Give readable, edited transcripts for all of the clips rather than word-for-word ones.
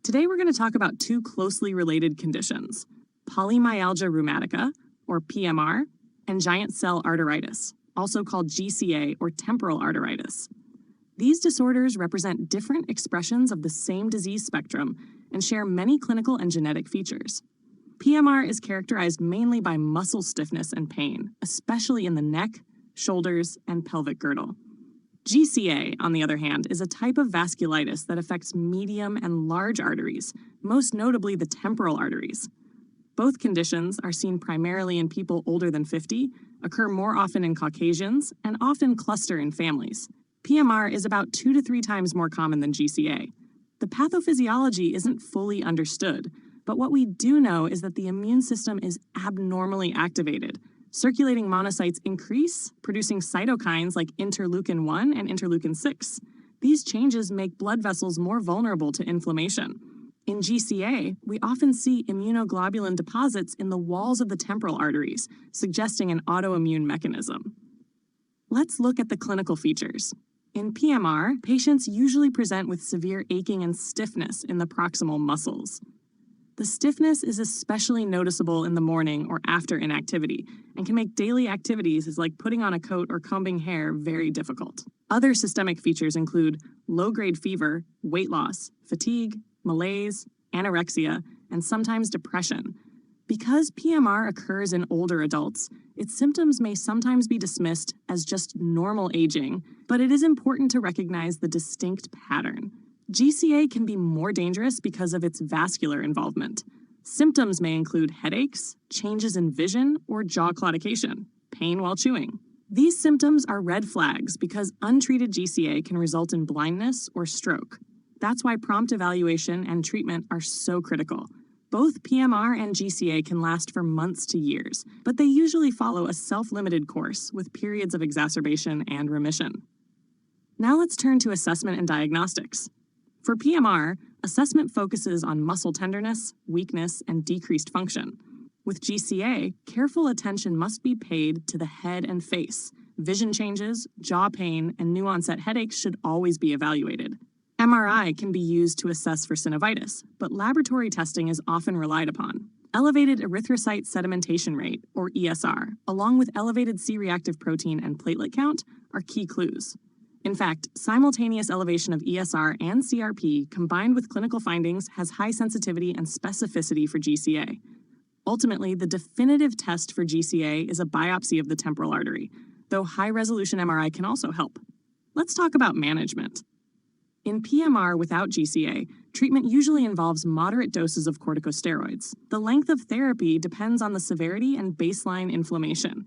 Today we're going to talk about two closely related conditions, polymyalgia rheumatica, or PMR, and giant cell arteritis, also called GCA or temporal arteritis. These disorders represent different expressions of the same disease spectrum and share many clinical and genetic features. PMR is characterized mainly by muscle stiffness and pain, especially in the neck, shoulders, and pelvic girdle. GCA, on the other hand, is a type of vasculitis that affects medium and large arteries, most notably the temporal arteries. Both conditions are seen primarily in people older than 50, occur more often in Caucasians, and often cluster in families. PMR is about 2 to 3 times more common than GCA. The pathophysiology isn't fully understood, but what we do know is that the immune system is abnormally activated. Circulating monocytes increase, producing cytokines like interleukin-1 and interleukin-6. These changes make blood vessels more vulnerable to inflammation. In GCA, we often see immunoglobulin deposits in the walls of the temporal arteries, suggesting an autoimmune mechanism. Let's look at the clinical features. In PMR, patients usually present with severe aching and stiffness in the proximal muscles. The stiffness is especially noticeable in the morning or after inactivity and can make daily activities like putting on a coat or combing hair very difficult. Other systemic features include low-grade fever, weight loss, fatigue, malaise, anorexia, and sometimes depression. Because PMR occurs in older adults, its symptoms may sometimes be dismissed as just normal aging, but it is important to recognize the distinct pattern. GCA can be more dangerous because of its vascular involvement. Symptoms may include headaches, changes in vision, or jaw claudication, pain while chewing. These symptoms are red flags because untreated GCA can result in blindness or stroke. That's why prompt evaluation and treatment are so critical. Both PMR and GCA can last for months to years, but they usually follow a self-limited course with periods of exacerbation and remission. Now let's turn to assessment and diagnostics. For PMR, assessment focuses on muscle tenderness, weakness, and decreased function. With GCA, careful attention must be paid to the head and face. Vision changes, jaw pain, and new onset headaches should always be evaluated. MRI can be used to assess for synovitis, but laboratory testing is often relied upon. Elevated erythrocyte sedimentation rate, or ESR, along with elevated C-reactive protein and platelet count, are key clues. In fact, simultaneous elevation of ESR and CRP combined with clinical findings has high sensitivity and specificity for GCA. Ultimately, the definitive test for GCA is a biopsy of the temporal artery, though high-resolution MRI can also help. Let's talk about management. In PMR without GCA, treatment usually involves moderate doses of corticosteroids. The length of therapy depends on the severity and baseline inflammation.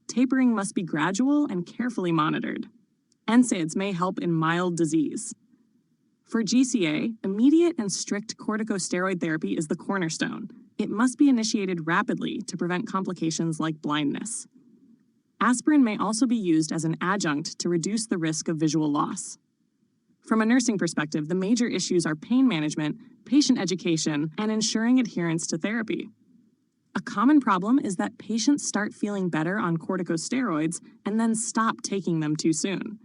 Tapering must be gradual and carefully monitored. NSAIDs may help in mild disease. For GCA, immediate and strict corticosteroid therapy is the cornerstone. It must be initiated rapidly to prevent complications like blindness. Aspirin may also be used as an adjunct to reduce the risk of visual loss. From a nursing perspective, the major issues are pain management, patient education, and ensuring adherence to therapy. A common problem is that patients start feeling better on corticosteroids and then stop taking them too soon.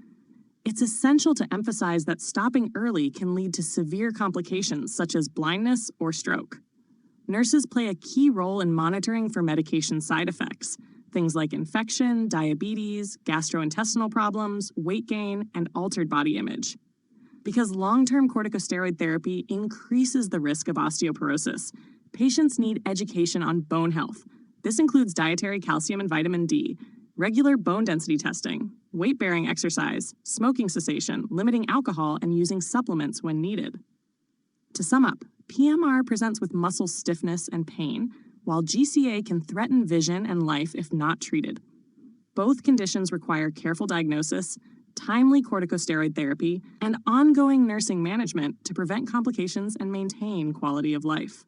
It's essential to emphasize that stopping early can lead to severe complications such as blindness or stroke. Nurses play a key role in monitoring for medication side effects, things like infection, diabetes, gastrointestinal problems, weight gain, and altered body image. Because long-term corticosteroid therapy increases the risk of osteoporosis, patients need education on bone health. This includes dietary calcium and vitamin D, regular bone density testing, weight-bearing exercise, smoking cessation, limiting alcohol, and using supplements when needed. To sum up, PMR presents with muscle stiffness and pain, while GCA can threaten vision and life if not treated. Both conditions require careful diagnosis, timely corticosteroid therapy, and ongoing nursing management to prevent complications and maintain quality of life.